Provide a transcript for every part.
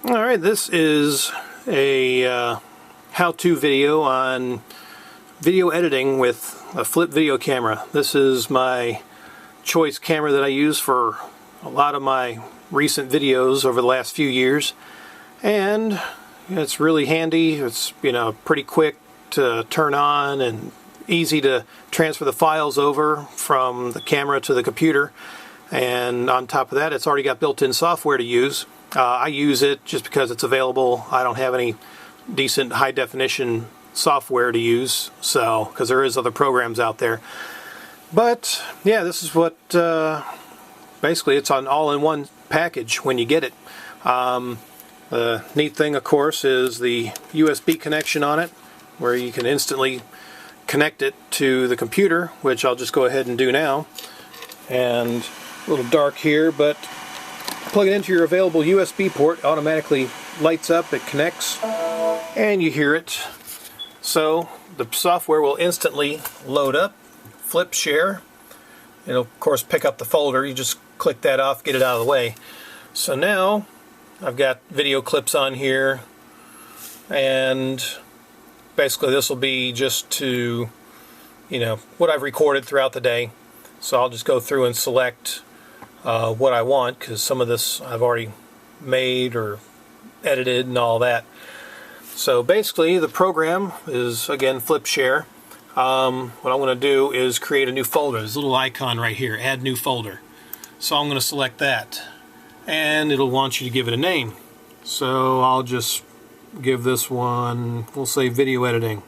Alright, this is a how-to video on video editing with a flip video camera. This is my choice camera that I use for a lot of my recent videos over the last few years, and it's really handy. It's pretty quick to turn on and easy to transfer the files over from the camera to the computer, and on top of that it's already got built-in software to use. I use it just because it's available. I don't have any decent high-definition software to use, so because there is other programs out there. But yeah, this is what basically it's an all-in-one package when you get it. The neat thing, of course, is the USB connection on it, where you can instantly connect it to the computer, which I'll just go ahead and do now. And a little dark here, but plug it into your available USB port, automatically lights up, it connects, and you hear it. So the software will instantly load up, flip share. It'll of course pick up the folder. You just click that off, get it out of the way. So now I've got video clips on here, and basically this will be just to what I've recorded throughout the day. So I'll just go through and select what I want, because some of this I've already made or edited and all that. So basically the program is, again, flip share. What I'm going to do is create a new folder. There's a little icon right here, add new folder. So I'm going to select that, and it'll want you to give it a name. So I'll just give this one, we'll say video editing.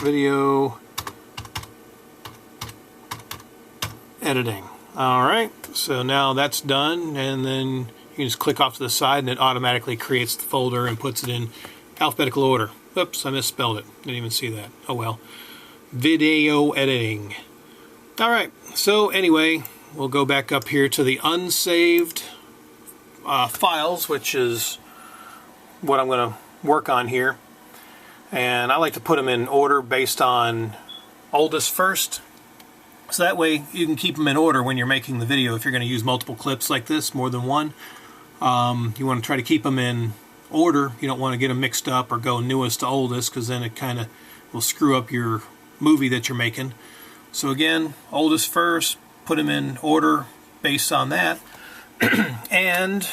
Video editing. Alright, so now that's done, and then you can just click off to the side and it automatically creates the folder and puts it in alphabetical order. Oops, I misspelled it. Didn't even see that. Oh well. Video editing. Alright, so anyway, we'll go back up here to the unsaved files, which is what I'm going to work on here. And I like to put them in order based on oldest first. So that way you can keep them in order when you're making the video. If you're going to use multiple clips like this, more than one, you want to try to keep them in order. You don't want to get them mixed up or go newest to oldest, because then it kind of will screw up your movie that you're making. So again, oldest first, put them in order based on that. And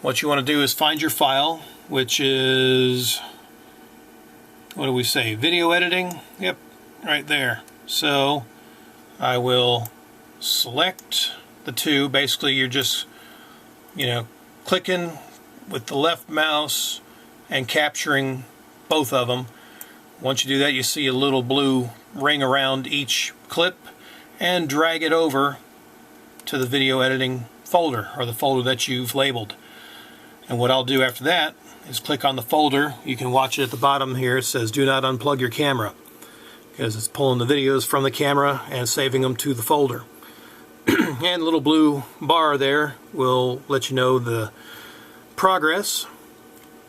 what you want to do is find your file, which is, what do we say, video editing? Yep, right there. So I will select the two. Basically you're just clicking with the left mouse and capturing both of them. Once you do that, you see a little blue ring around each clip, and drag it over to the video editing folder, or the folder that you've labeled. And what I'll do after that is click on the folder. You can watch it at the bottom here. It says do not unplug your camera, because it's pulling the videos from the camera and saving them to the folder. And the little blue bar there will let you know the progress,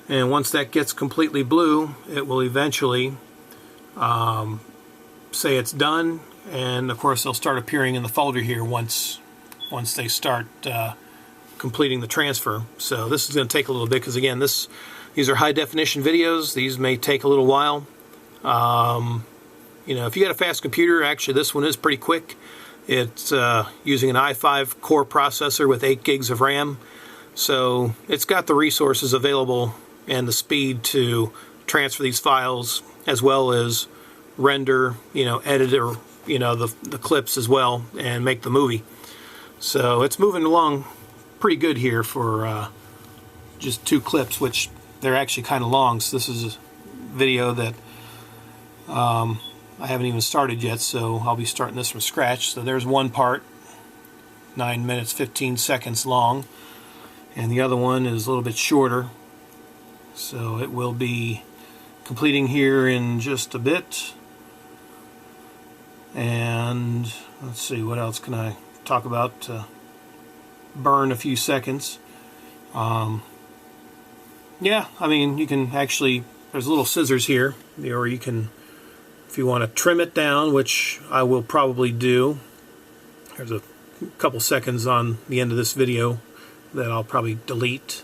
and once that gets completely blue, it will eventually say it's done, and of course they'll start appearing in the folder here once they start completing the transfer. So this is going to take a little bit, because again, these are high definition videos. These may take a little while. If you got a fast computer, actually this one is pretty quick. It's using an i5 core processor with 8 gigs of RAM. So it's got the resources available and the speed to transfer these files, as well as render, edit the clips as well, and make the movie. So it's moving along pretty good here for just 2 clips, which they're actually kind of long. So this is a video that I haven't even started yet, so I'll be starting this from scratch. So there's one part, 9 minutes 15 seconds long, and the other one is a little bit shorter. So it will be completing here in just a bit. And let's see, what else can I talk about to burn a few seconds. Yeah, I mean, you can actually, there's little scissors here, or you can, if you want to trim it down, which I will probably do. There's a couple seconds on the end of this video that I'll probably delete.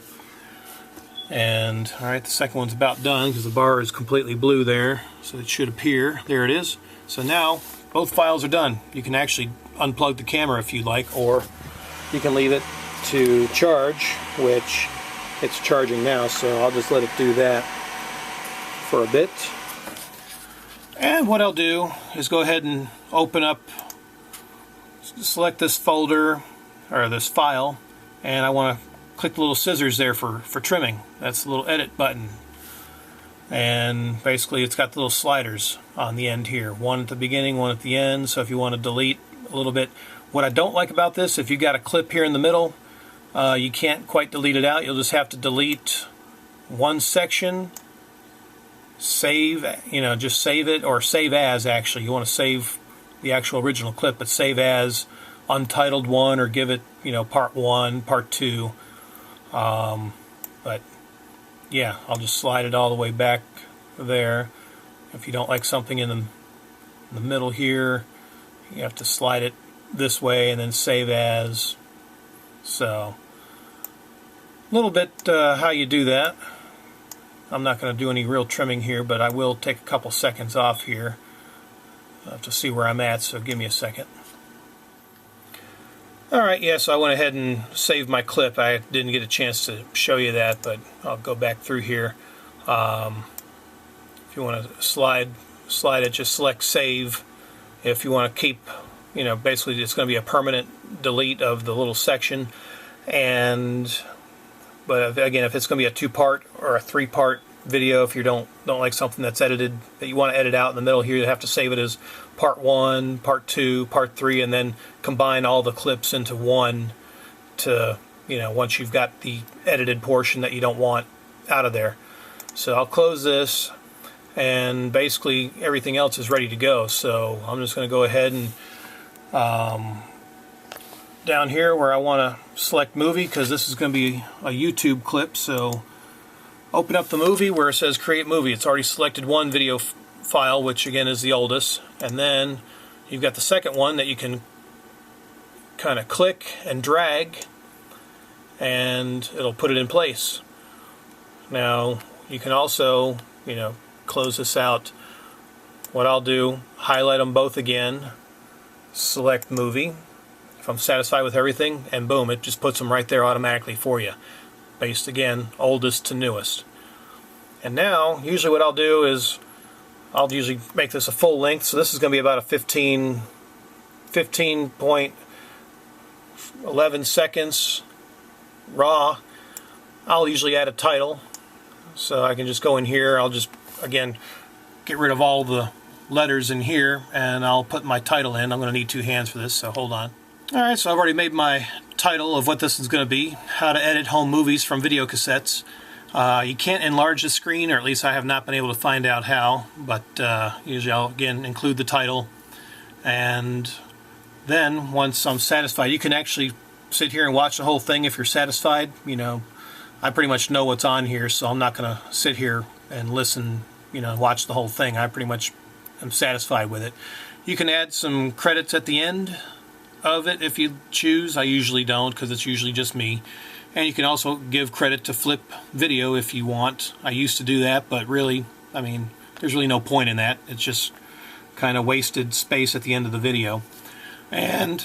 And alright, the second one's about done because the bar is completely blue there, so it should appear. There it is. So now both files are done. You can actually unplug the camera if you like, or you can leave it to charge, which it's charging now, so I'll just let it do that for a bit. And what I'll do is go ahead and open up, select this folder or this file, and I want to click the little scissors there for trimming. That's the little edit button. And basically it's got the little sliders on the end here. One at the beginning, one at the end. So if you want to delete a little bit. What I don't like about this, if you got a clip here in the middle, you can't quite delete it out. You'll just have to delete one section, save, just save it, or save as actually. You want to save the actual original clip, but save as Untitled 1, or give it, part 1, part 2. But yeah, I'll just slide it all the way back there. If you don't like something in the middle here, you have to slide it this way and then save as. So a little bit how you do that. I'm not going to do any real trimming here, but I will take a couple seconds off here to see where I'm at, so give me a second. Alright, yeah, so I went ahead and saved my clip. I didn't get a chance to show you that, but I'll go back through here. If you want to slide it, just select save. If you want to keep, basically it's going to be a permanent delete of the little section. But again, if it's going to be a 2-part or a 3-part video, if you don't like something that's edited, that you want to edit out in the middle here, you have to save it as part 1, part 2, part 3, and then combine all the clips into one to, once you've got the edited portion that you don't want out of there. So I'll close this, and basically everything else is ready to go. So I'm just going to go ahead and down here where I want to select movie, because this is going to be a YouTube clip, so open up the movie where it says create movie. It's already selected one video file, which again is the oldest, and then you've got the second one that you can kind of click and drag, and it'll put it in place. Now you can also close this out. What I'll do, highlight them both again, select movie if I'm satisfied with everything, and boom, it just puts them right there automatically for you, based again oldest to newest. And now usually what I'll do is I'll usually make this a full length, so this is going to be about a 15.11 seconds raw. I'll usually add a title, so I can just go in here. I'll just again get rid of all the letters in here, and I'll put my title in. I'm going to need 2 hands for this, so hold on. Alright, so I've already made my title of what this is going to be: how to edit home movies from video cassettes. You can't enlarge the screen, or at least I have not been able to find out how, but usually I'll again include the title, and then once I'm satisfied, you can actually sit here and watch the whole thing if you're satisfied. I pretty much know what's on here, so I'm not going to sit here and listen, watch the whole thing. I pretty much am satisfied with it. You can add some credits at the end of it if you choose. I usually don't, because it's usually just me. And you can also give credit to Flip Video if you want. I used to do that, but really, there's really no point in that. It's just kind of wasted space at the end of the video. And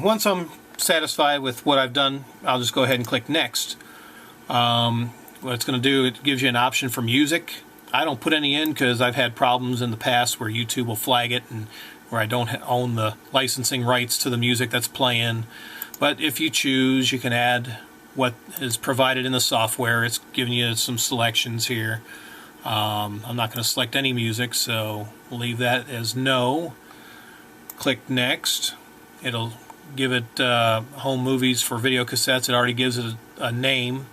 once I'm satisfied with what I've done, I'll just go ahead and click next. What it's going to do, it gives you an option for music. I don't put any in because I've had problems in the past where YouTube will flag it, and where I don't own the licensing rights to the music that's playing. But if you choose, you can add what is provided in the software. It's giving you some selections here. I'm not going to select any music, so we'll leave that as no. Click next. It'll give it home movies for video cassettes. It already gives it a name.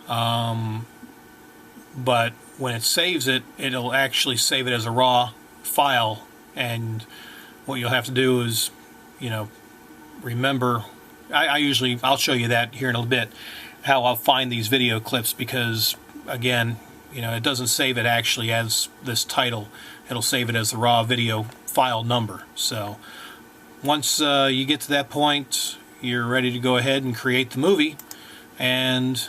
But when it saves it, it'll actually save it as a raw file. And what you'll have to do is, remember, I'll show you that here in a little bit, how I'll find these video clips, because again, it doesn't save it actually as this title. It'll save it as the raw video file number. So once you get to that point, you're ready to go ahead and create the movie. and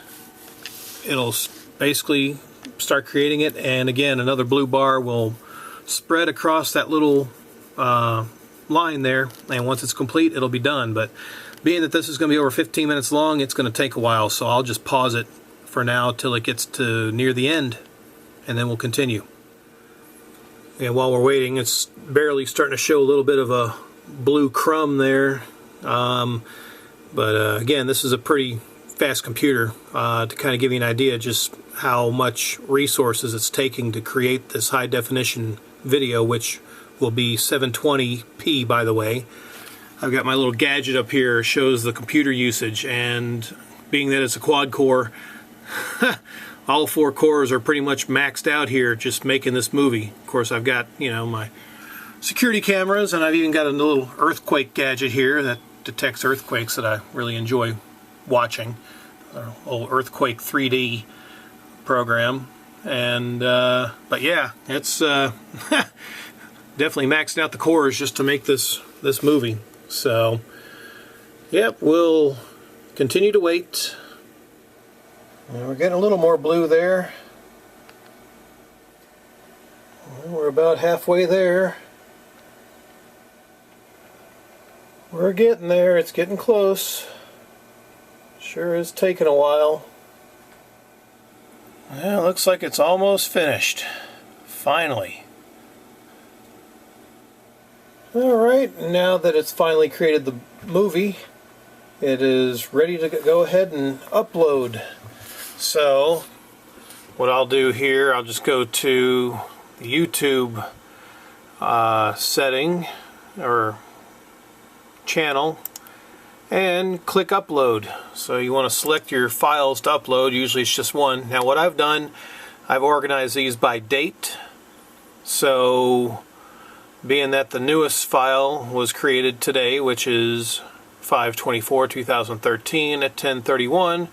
it'll basically start creating it, and again another blue bar will spread across that little line there, and once it's complete it'll be done. But being that this is going to be over 15 minutes long, it's going to take a while, so I'll just pause it for now till it gets to near the end, and then we'll continue. And while we're waiting, it's barely starting to show a little bit of a blue crumb there, but again, this is a pretty fast computer, to kind of give you an idea just how much resources it's taking to create this high definition video, which will be 720p, by the way. I've got my little gadget up here, shows the computer usage, and being that it's a quad core, all 4 cores are pretty much maxed out here just making this movie. Of course, I've got, you know, my security cameras, and I've even got a little earthquake gadget here that detects earthquakes that I really enjoy watching. A little earthquake 3D program, and but yeah, it's definitely maxed out the cores just to make this movie. So yep, we'll continue to wait. And we're getting a little more blue there. We're about halfway there. We're getting there. It's getting close. Sure is taking a while. Well, looks like it's almost finished. Finally. Alright, now that it's finally created the movie, it is ready to go ahead and upload. So, what I'll do here, I'll just go to the YouTube setting, or channel, and click upload. So you want to select your files to upload. Usually it's just one. Now what I've done, I've organized these by date. So being that the newest file was created today, which is 5/24/2013 at 10:31,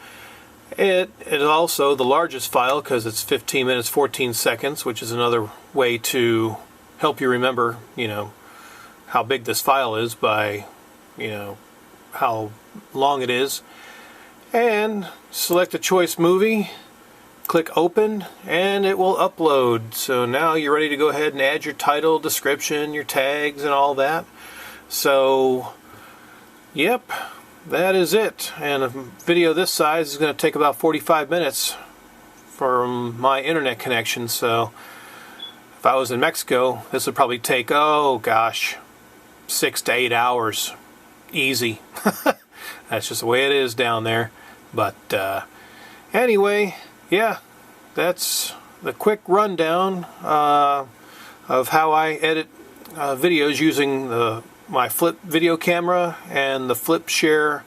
it is also the largest file because it's 15 minutes 14 seconds, which is another way to help you remember, you know, how big this file is by, you know, how long it is. And select a choice movie, click open, and it will upload. So now you're ready to go ahead and add your title, description, your tags, and all that. So yep, that is it. And a video this size is going to take about 45 minutes from my internet connection. So if I was in Mexico, this would probably take, oh gosh, 6 to 8 hours. Easy. That's just the way it is down there. But anyway, yeah, that's the quick rundown of how I edit videos using my Flip video camera and the Flip Share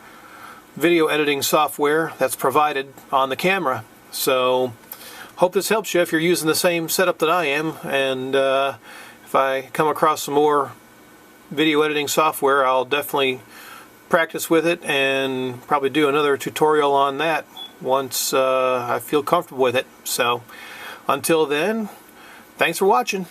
video editing software that's provided on the camera. So hope this helps you if you're using the same setup that I am, and if I come across some more video editing software, I'll definitely practice with it and probably do another tutorial on that once I feel comfortable with it. So until then, thanks for watching.